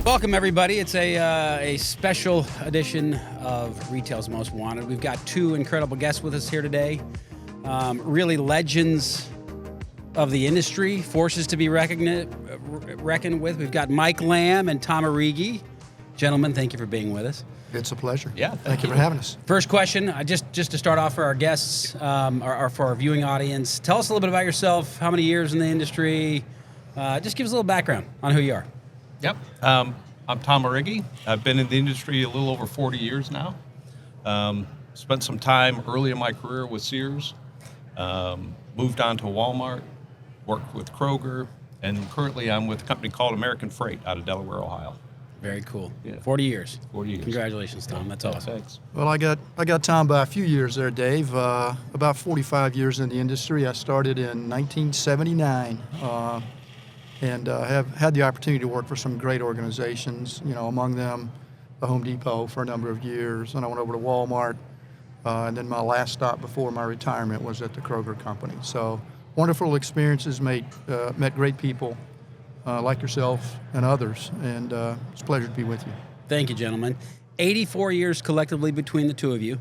Welcome, everybody. It's a special edition of Retail's Most Wanted. We've got two incredible guests with us here today. Really legends of the industry, forces to be reckoned with. We've got Mike Lamb and Tom Arigi. Gentlemen, thank you for being with us. It's a pleasure. Yeah, thank you for having us. First question, just to start off for our guests, or for our viewing audience, tell us a little bit about yourself, how many years in the industry, just give us a little background on who you are. Yep. I'm Tom Arigi. I've been in the industry a little over 40 years now. Spent some time early in my career with Sears, moved on to Walmart, worked with Kroger, and currently I'm with a company called American Freight out of Delaware, Ohio. Very cool. Yeah. 40 years. 40 years. Congratulations, Tom. That's awesome. Thanks. Well, I got Tom by a few years there, Dave. About 45 years in the industry. I started in 1979. And have had the opportunity to work for some great organizations, among them the Home Depot for a number of years. And I went over to Walmart, and then my last stop before my retirement was at the Kroger company. So wonderful experiences, met great people like yourself and others, and it's a pleasure to be with you. Thank you, gentlemen. 84 years collectively between the two of you.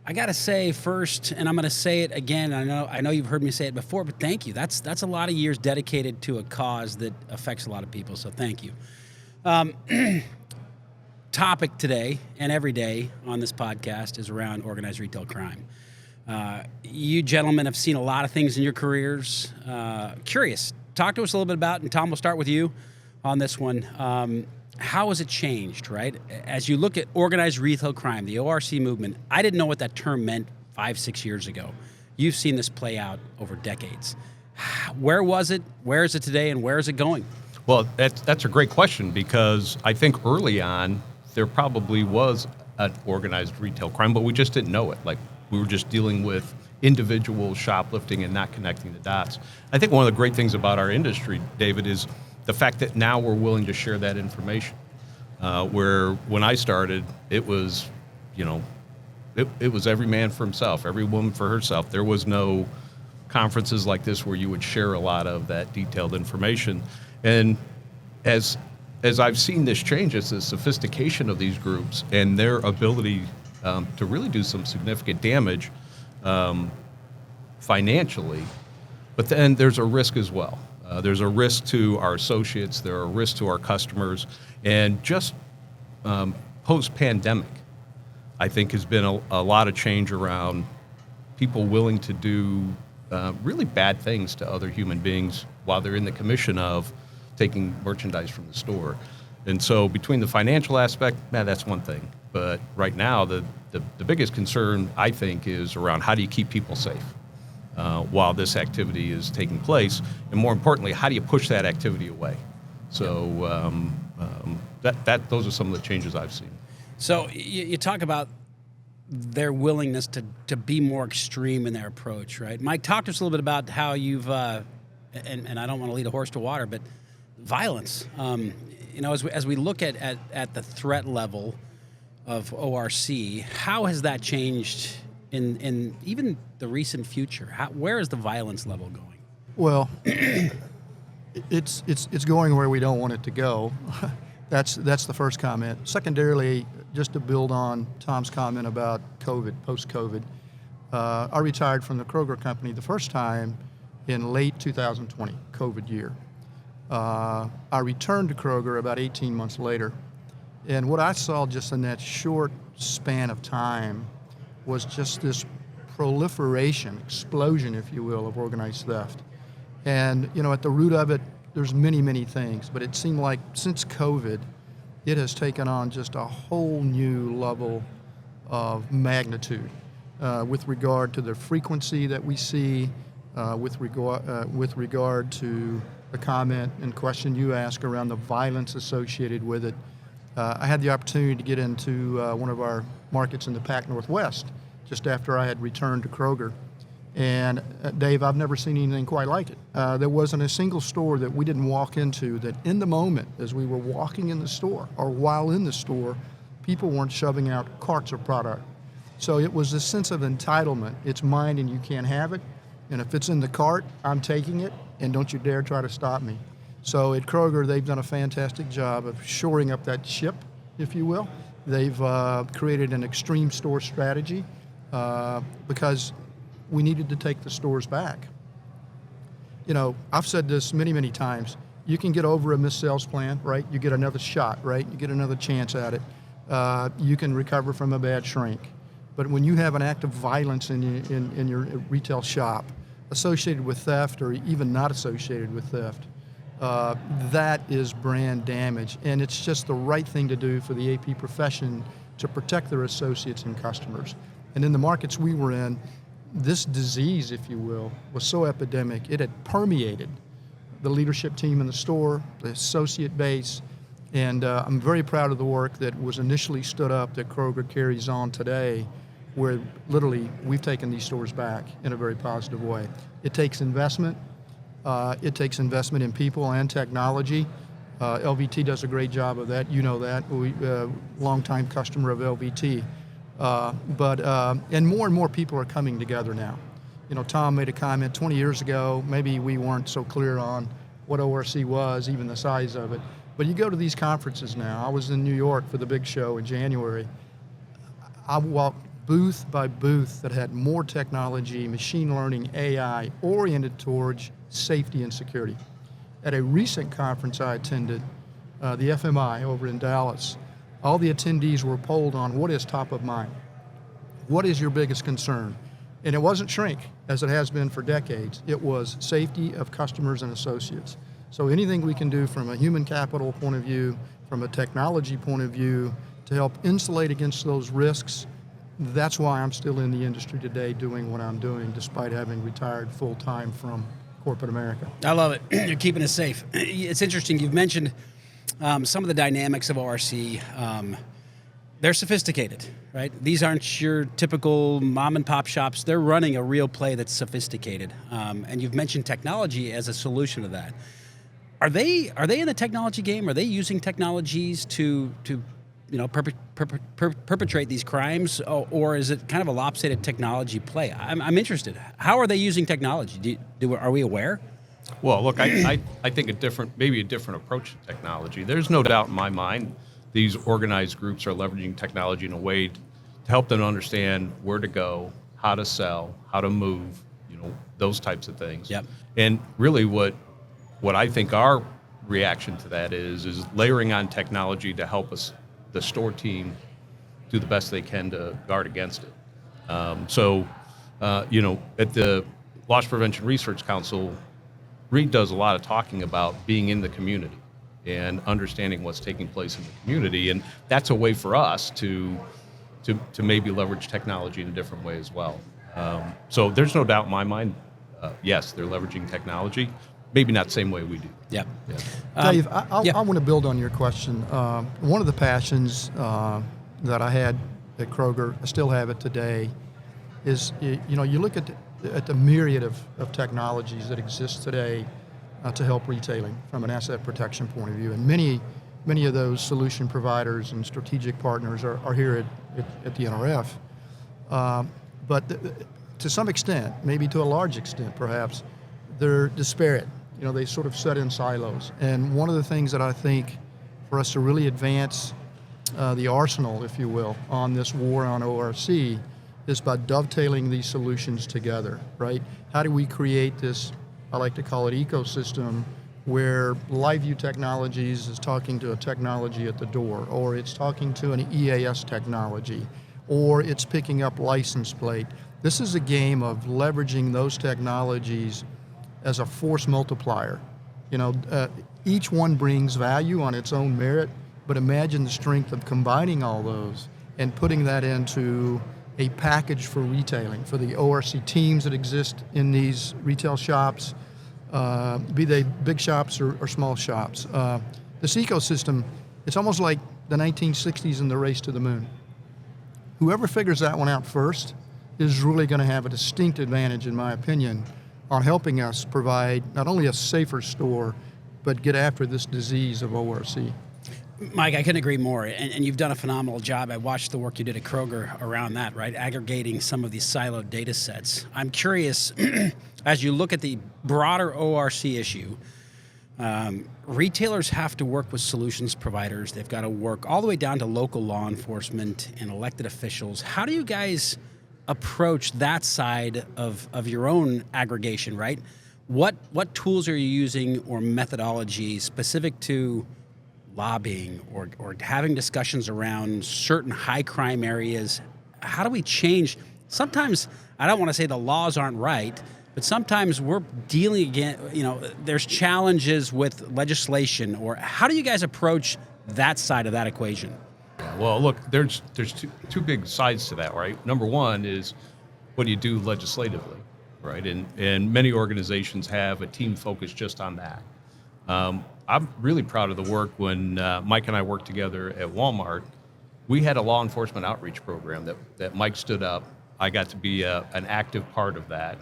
I got to say first, and I'm going to say it again, I know you've heard me say it before, but thank you. That's a lot of years dedicated to a cause that affects a lot of people, so thank you. Topic today and every day on this podcast is around organized retail crime. You gentlemen have seen a lot of things in your careers. Curious, talk to us a little bit about, and Tom, we'll start with you on this one. How has it changed, right? As you look at organized retail crime, the ORC movement, I didn't know what that term meant 5-6 years ago. You've seen this play out over decades. Where was it? Where is it today? And where is it going? Well, that's a great question, because I think early on there probably was an organized retail crime, but we just didn't know it. Like, we were just dealing with individual shoplifting and not connecting the dots. I think one of the great things about our industry, David, is the fact that now we're willing to share that information. Where when I started, it was, it was every man for himself, every woman for herself. There was no conferences like this where you would share a lot of that detailed information. And as I've seen this change, it's the sophistication of these groups and their ability to really do some significant damage financially. But then there's a risk as well. There's a risk to our associates, there are risks to our customers, and just post-pandemic, I think has been a lot of change around people willing to do really bad things to other human beings while they're in the commission of taking merchandise from the store. And so between the financial aspect, that's one thing. But right now, the biggest concern, I think, is around how do you keep people safe while this activity is taking place, and more importantly, how do you push that activity away? So those are some of the changes I've seen. So you talk about their willingness to be more extreme in their approach, right? Mike, talk to us a little bit about how you've, and I don't want to lead a horse to water, but violence. As we look at the threat level of ORC, how has that changed in even the recent future? Where is the violence level going? Well, it's going where we don't want it to go. That's the first comment. Secondarily, just to build on Tom's comment about COVID, post-COVID, I retired from the Kroger company the first time in late 2020, COVID year. I returned to Kroger about 18 months later, and what I saw just in that short span of time was just this proliferation, explosion, if you will, of organized theft. And, at the root of it, there's many, many things, but it seemed like since COVID, it has taken on just a whole new level of magnitude with regard to the frequency that we see, with regard to the comment and question you ask around the violence associated with it. I had the opportunity to get into one of our markets in the Pac Northwest just after I had returned to Kroger. And Dave, I've never seen anything quite like it. There wasn't a single store that we didn't walk into that in the moment as we were walking in the store or while in the store, people weren't shoving out carts of product. So it was a sense of entitlement. It's mine and you can't have it. And if it's in the cart, I'm taking it, and don't you dare try to stop me. So at Kroger, they've done a fantastic job of shoring up that ship, if you will. They've created an extreme store strategy because we needed to take the stores back. You know, I've said this many, many times. You can get over a missed sales plan, right? You get another shot, right? You get another chance at it. You can recover from a bad shrink. But when you have an act of violence in your retail shop associated with theft or even not associated with theft, that is brand damage. And it's just the right thing to do for the AP profession to protect their associates and customers. And in the markets we were in, this disease, if you will, was so epidemic, it had permeated the leadership team in the store, the associate base, and I'm very proud of the work that was initially stood up that Kroger carries on today, where literally we've taken these stores back in a very positive way. It takes investment. It takes investment in people and technology. LVT does a great job of that. You know that. We longtime customer of LVT. And more people are coming together now. You know, Tom made a comment 20 years ago, maybe we weren't so clear on what ORC was, even the size of it. But you go to these conferences now. I was in New York for the big show in January. I walked booth by booth that had more technology, machine learning, AI, oriented towards safety and security. At a recent conference I attended, the FMI over in Dallas, all the attendees were polled on what is top of mind. What is your biggest concern? And it wasn't shrink, as it has been for decades. It was safety of customers and associates. So anything we can do from a human capital point of view, from a technology point of view, to help insulate against those risks, that's why I'm still in the industry today doing what I'm doing, despite having retired full-time from corporate America. I love it. You're keeping us safe. It's interesting. You've mentioned some of the dynamics of ORC. They're sophisticated, right? These aren't your typical mom and pop shops. They're running a real play that's sophisticated. And you've mentioned technology as a solution to that. Are they in the technology game? Are they using technologies to perpetrate these crimes, or is it kind of a lopsided technology play? I'm interested. How are they using technology? Are we aware? Well, look, I think maybe a different approach to technology. There's no doubt in my mind these organized groups are leveraging technology in a way to help them understand where to go, how to sell, how to move, those types of things. Yep. And really what I think our reaction to that is layering on technology to help us, the store team, do the best they can to guard against it. At the Loss Prevention Research Council, Reed does a lot of talking about being in the community and understanding what's taking place in the community, and that's a way for us to maybe leverage technology in a different way as well. So there's no doubt in my mind, yes, they're leveraging technology, maybe not the same way we do. Yep. Yeah. Dave, I want to build on your question. One of the passions that I had at Kroger, I still have it today, is you look at the myriad of technologies that exist today to help retailing from an asset protection point of view, and many of those solution providers and strategic partners are here at the NRF. But to some extent, maybe to a large extent perhaps, they're disparate. They sort of set in silos. And one of the things that I think for us to really advance the arsenal, if you will, on this war on ORC is by dovetailing these solutions together, right? How do we create this, I like to call it ecosystem, where LiveView Technologies is talking to a technology at the door, or it's talking to an EAS technology, or it's picking up license plate. This is a game of leveraging those technologies as a force multiplier. Each one brings value on its own merit, but imagine the strength of combining all those and putting that into a package for retailing, for the ORC teams that exist in these retail shops, be they big shops or small shops. This ecosystem, it's almost like the 1960s and the race to the moon. Whoever figures that one out first is really going to have a distinct advantage, in my opinion, on helping us provide not only a safer store, but get after this disease of ORC. Mike, I couldn't agree more, and you've done a phenomenal job. I watched the work you did at Kroger around that, right? Aggregating some of these siloed data sets. I'm curious, as you look at the broader ORC issue, Retailers have to work with solutions providers. They've got to work all the way down to local law enforcement and elected officials. How do you guys approach that side of your own aggregation, right? What tools are you using or methodologies specific to lobbying or having discussions around certain high crime areas? How do we change? Sometimes, I don't want to say the laws aren't right, but sometimes we're dealing again, there's challenges with legislation, or how do you guys approach that side of that equation? Yeah, well, look, there's two big sides to that, right? Number one is what do you do legislatively, right? And many organizations have a team focused just on that. I'm really proud of the work when Mike and I worked together at Walmart. We had a law enforcement outreach program that Mike stood up. I got to be an active part of that.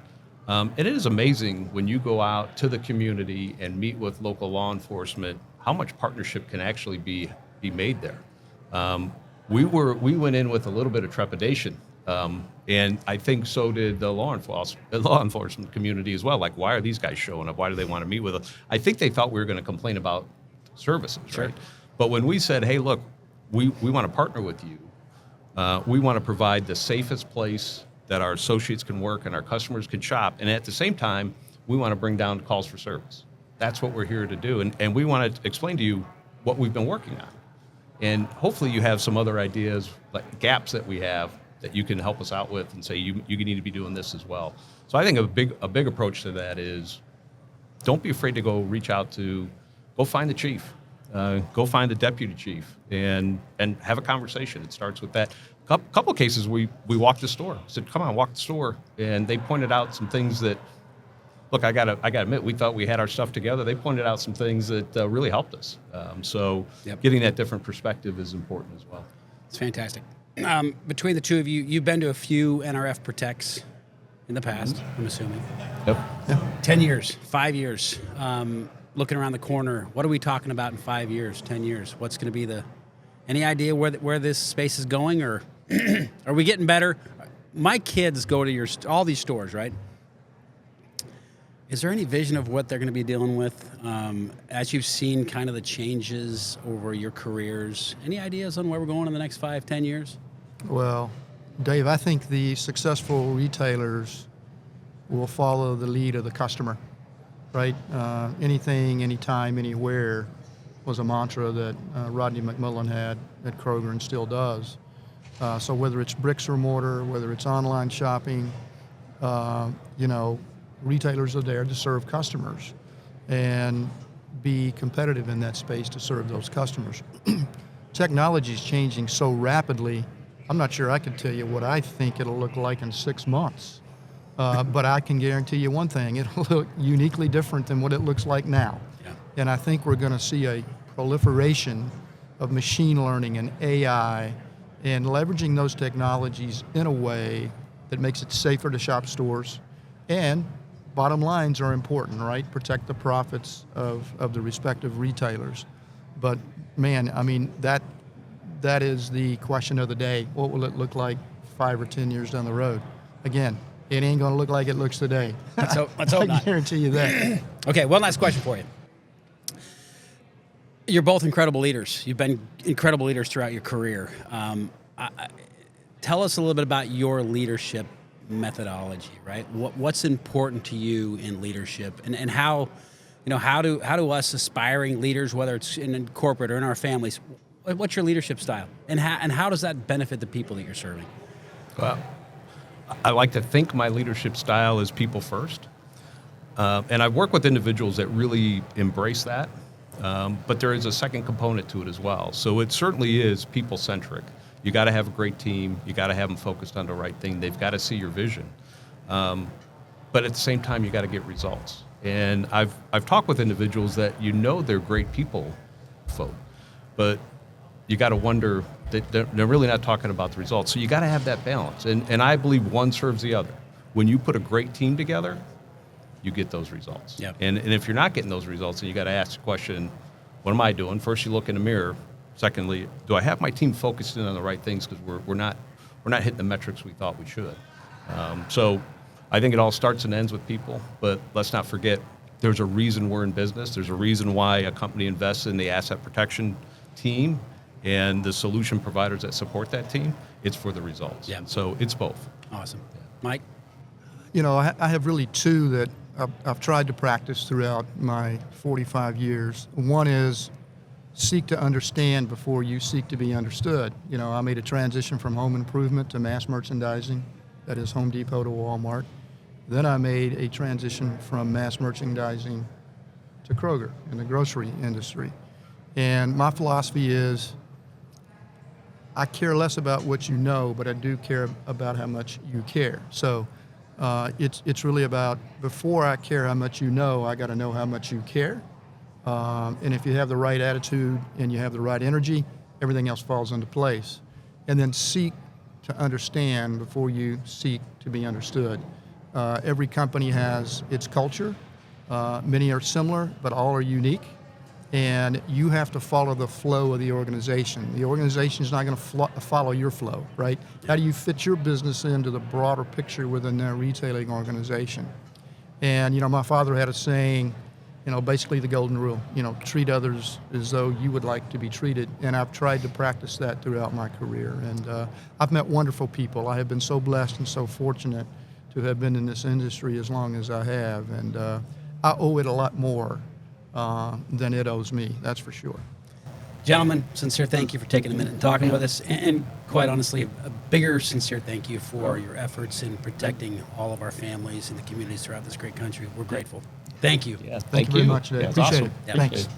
And it is amazing when you go out to the community and meet with local law enforcement, how much partnership can actually be made there. We went in with a little bit of trepidation, and I think so did the law enforcement community as well. Like, why are these guys showing up? Why do they want to meet with us? I think they thought we were going to complain about services, Sure. right? But when we said, hey, look, we want to partner with you. We want to provide the safest place that our associates can work and our customers can shop. And at the same time, we want to bring down calls for service. That's what we're here to do. And we want to explain to you what we've been working on. And hopefully you have some other ideas, like gaps that we have that you can help us out with and say, you need to be doing this as well. So I think a big approach to that is don't be afraid to go find the chief. Go find the deputy chief and have a conversation. It starts with that. Couple of cases we walked the store. Said, come on, walk the store. And they pointed out some things that, look, I gotta admit, we thought we had our stuff together. They pointed out some things that really helped us. So Yep. Getting that different perspective is important as well. It's fantastic. Between the two of you, you've been to a few NRF Protects in the past, I'm assuming. Yep. 10 years, 5 years. Looking around the corner, what are we talking about in 5 years, 10 years? What's going to be any idea where this space is going, or are we getting better? My kids go to all these stores, right? Is there any vision of what they're going to be dealing with as you've seen kind of the changes over your careers? Any ideas on where we're going in the next 5, 10 years? Well, Dave, I think the successful retailers will follow the lead of the customer, right? Anything, anytime, anywhere was a mantra that Rodney McMullen had at Kroger and still does. So whether it's bricks or mortar, whether it's online shopping, retailers are there to serve customers and be competitive in that space to serve those customers. Technology is changing so rapidly, I'm not sure I can tell you what I think it'll look like in 6 months. But I can guarantee you one thing, it'll look uniquely different than what it looks like now. Yeah. And I think we're going to see a proliferation of machine learning and AI and leveraging those technologies in a way that makes it safer to shop stores. And bottom lines are important, right? Protect the profits of the respective retailers. But man, I mean, that is the question of the day. What will it look like 5 or 10 years down the road? Again, it ain't going to look like it looks today. Let's hope I not. guarantee you that. Okay, one last question for you. You're both incredible leaders. You've been incredible leaders throughout your career. Tell us a little bit about your leadership methodology, right? What's important to you in leadership, and how do us aspiring leaders, whether it's in corporate or in our families, what's your leadership style, and how does that benefit the people that you're serving? Well, I like to think my leadership style is people first. And I work with individuals that really embrace that. But there is a second component to it as well. So it certainly is people-centric. You got to have a great team. You got to have them focused on the right thing. They've got to see your vision. But at the same time, you got to get results. And I've talked with individuals that they're great people folk, but you got to wonder that they're really not talking about the results. So you got to have that balance. And I believe one serves the other. When you put a great team together, you get those results. Yep. And if you're not getting those results, then you got to ask the question, what am I doing? First, you look in the mirror. Secondly, do I have my team focused in on the right things? Because we're not hitting the metrics we thought we should. So I think it all starts and ends with people. But let's not forget, There's a reason we're in business. There's a reason why a company invests in the asset protection team and the solution providers that support that team. It's for the results. Yeah. So it's both. Awesome. Mike? You know, I have really two that I've tried to practice throughout my 45 years. One is seek to understand before you seek to be understood. You know, I made a transition from home improvement to mass merchandising, that is Home Depot to Walmart. Then I made a transition from mass merchandising to Kroger in the grocery industry. And my philosophy is I care less about what you know, but I do care about how much you care. So it's really about, before I care how much you know, I got to know how much you care. And if you have the right attitude and you have the right energy, everything else falls into place. And then seek to understand before you seek to be understood. Every company has its culture. Many are similar, but all are unique. And you have to follow the flow of the organization. The organization is not going to follow your flow, right? How do you fit your business into the broader picture within their retailing organization? And, you know, my father had a saying, you know, basically the golden rule, you know, treat others as though you would like to be treated. And I've tried to practice that throughout my career. And I've met wonderful people. I have been so blessed and so fortunate to have been in this industry as long as I have. And I owe it a lot more than it owes me, that's for sure. Gentlemen, sincere thank you for taking a minute and talking with us. And quite honestly, a bigger sincere thank you for your efforts in protecting all of our families and the communities throughout this great country. We're grateful. Thank you. Yeah, Thank you very much, Dave. Yeah, it's Appreciate awesome. it. Yeah. Thanks.